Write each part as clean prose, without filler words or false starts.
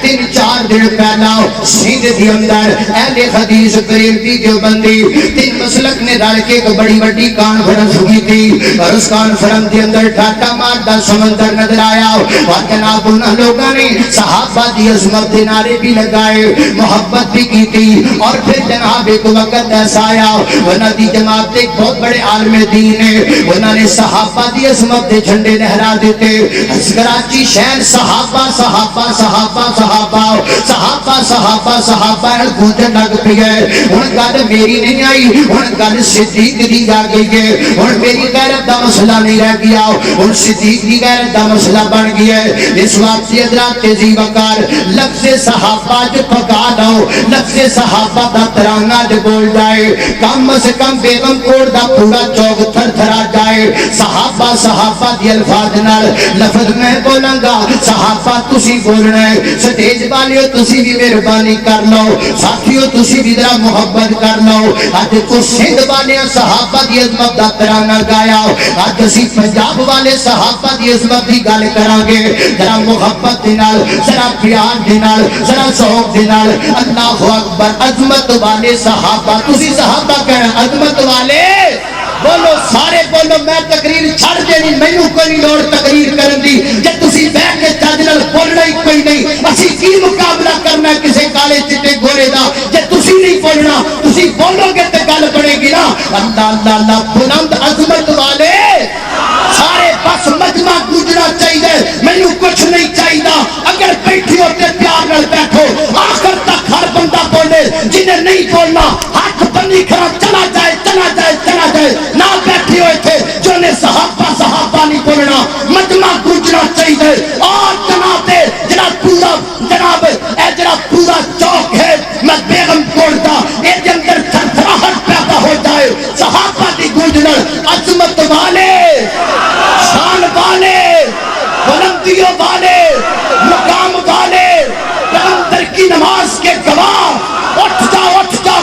تین چار دن پہلا سندھ دی اندر اہل حدیث قریب دی دیوبندی تین مسلک نے رل کے ایک بڑی بڑی کانفرنس ہوئی تھی اور اس کانفرنس کے اندر ٹھاٹا ماردا سمندر نظر آیا اور جناب ان لوگوں نے صحابہ دی عظمت دے نعرے بھی لگائے محبت بھی کی تھی اور پھر جناب ایک وقت ایسا آیا انہاں دی جماعت ایک بہت بڑے عالم دین ہے انہوں نے صحابہ دی عظمت دے جھنڈے لہرا دیتے کراچی شہر صحابہ صحابہ صحابہ صحابہ صحابہ صحابہ صحابہ گونجن لگ پئی ہے ہن گل میری نہیں آئی ہن گل صدیق دی آ گئی ہے ہن میری غیرت دا مسئلہ نہیں رہ گیا ہن صدیق دی غیرت دا مسئلہ بن گیا ہے اس واسطے حضرات تیزی وقار لفظ صحابہ جو پکا لو لفظ صحابہ دا ترانہ جو بول جائے کم سے کم بیگم کوڑ دا پورا چوک تھر تھرا جائے صحابہ صحابہ دی الفاظ نال لفظ میں بولوں گا صحابہ تسی بولنا ہے سٹیج والیو تسی بھی مہربانی کر لو ساتھیو تسی بھی ذرا محبت کر لو اج کو سندھ والے صحابہ دی عظمت دا ترانہ گایا اج اسی پنجاب والے صحابہ دی عظمت دی گل کران گے ذرا محبت دے نال ذرا پیار دے نال ذرا ذوق دے نال اللہ اکبر عظمت والے صحابہ تسی صحابہ کہنا عظمت والے بولو سارے بولو میں تقریر چھڑ دینی مینوں کوئی لوڑ تقریر کرن دی جے تسی بیٹھ کے چج نال بولنا ہی کوئی نہیں اسی کی مقابلہ کرنا کسے کالے چٹے گورے دا جے تسی نہیں بولنا تسی بولو گے تے گل بنے گی نا اللہ اللہ اللہ بلند عظمت والے سارے بس مجمع گونجنا چاہیے مینوں کچھ نہیں چاہیے اگر بیٹھی ہو تے پیار نال بیٹھو آخر تک ہر بندہ بولے جنہیں نہیں بولنا ہاتھ بندی کرا چلا جائے چلا جائے چلا جائے نہ بیٹھے ہوئے تھے جو نے صحابہ صحابہ نہیں بولنا مجمع گونجنا چاہیے اور جناب جناب اے جناب پورا چوک ہے میں بیگم کوڑتا اے دے اندر تھرتھراہٹ پیدا ہو جائے صحابہ دی گونجنا عظمت والے شان والے بلندیوں والے مقام والے پیغمبر کی نماز کے گواہ اٹھ جاؤ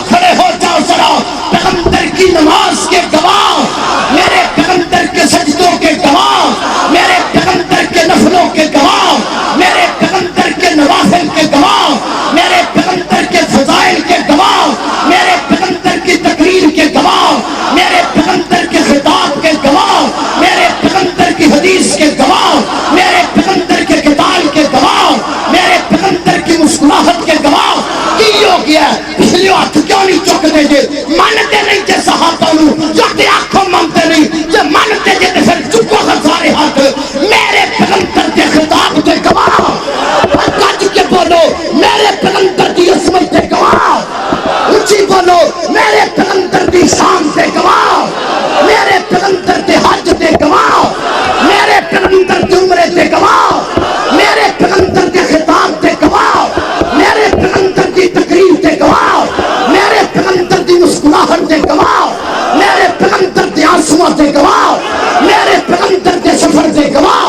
کھڑے ہو جاؤ ذرا پیغمبر کی نماز کے گواہ میرے پیغمبر کے سجدوں کے گواہ میرے پیغمبر کے نفلوں کے گواہ میرے پیغمبر کے نوافل کے گواہ میرے پیغمبر کے فضائل کے گواہ میرے پیغمبر کی تقریر کے گواہ میرے پیغمبر کے خطاب کے گواہ میرے پیغمبر کی حدیث کے گواہ میرے پیغمبر کے قتال کے گواہ میرے پیغمبر کی مسکراہٹ کے گواہ کی ہو گیا پچھلی ہاتھ کیوں نہیں چک دے جے مانتے نہیں جے صحابہ نو جو تے آنکھوں مانتے نہیں جے مانتے جے تے پھر چکو سارے ہاتھ میرے پیغمبر کے خطاب کے گواہ کج کے بولو میرے پیغمبر کی عظمت کے گواہ اونچی بولو میرے پیغمبر کی شان کے گواہ میرے پیغمبر کے حج کے گواہ میرے پیغمبر کے عمرے کے گواہ میرے پیغمبر کے خطاب کے گواہ میرے پیغمبر کی تقریر کے گواہ میرے پیغمبر کی مسکراہٹ کے گواہ میرے پیغمبر کے آنسوؤں کے گواہ میرے پیغمبر کے سفر کے گواہ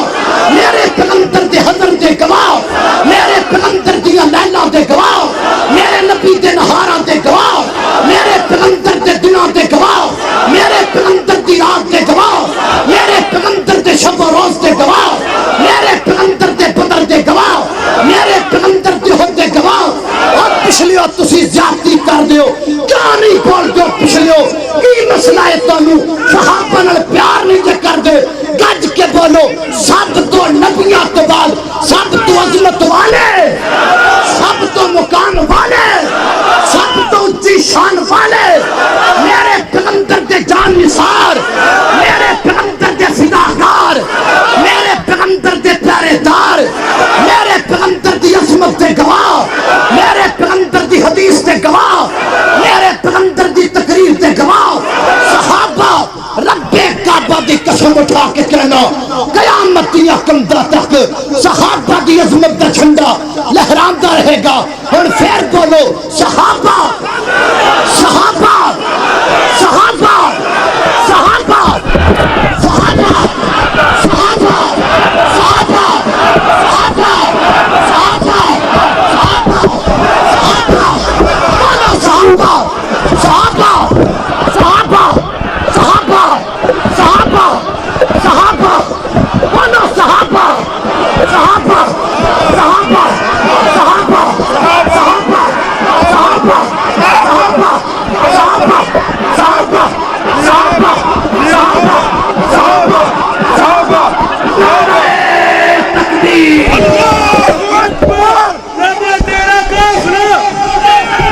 میرے پیغمبر کے حضر کے گواہ میرے پیغمبر کی لیلا کے گواہ میرے نبی کے نہاراں کے گواہ میرے پیغمبر کے دنوں کے گواہ میرے پیغمبر کی رات کے گواہ میرے پیغمبر کے شب و روز کے گواہ میرے پیغمبر کے بدر کے گواہ میرے پیغمبر کے احد کے گواہ اور پچھلیو تسی زیادتی کر دیو کیا نہیں بول دیو پچھلیو کی مسئلہ ہے تانوں صحابہ نال پیار نہیں جے کر دے گج کے بولو سب تو نبیاں تو بعد سب تو عظمت والے سب تو مقام والے سب تو اونچی شان والے میرے پیغمبر کے جان نثار میرے پیغمبر کے فداکار میرے پیغمبر کے پیارے دار میرے پیغمبر کی عظمت کے گواہ میرے پیغمبر کی حدیث کے گواہ میرے پیغمبر کی تقریر کے گواہ صحابہ رب کعبہ دی قسم اٹھا کے کہنا قیامت دی قیامت تک صحابہ دی عظمت کا جھنڈا لہراندا رہے گا اور پھر بولو صحابہ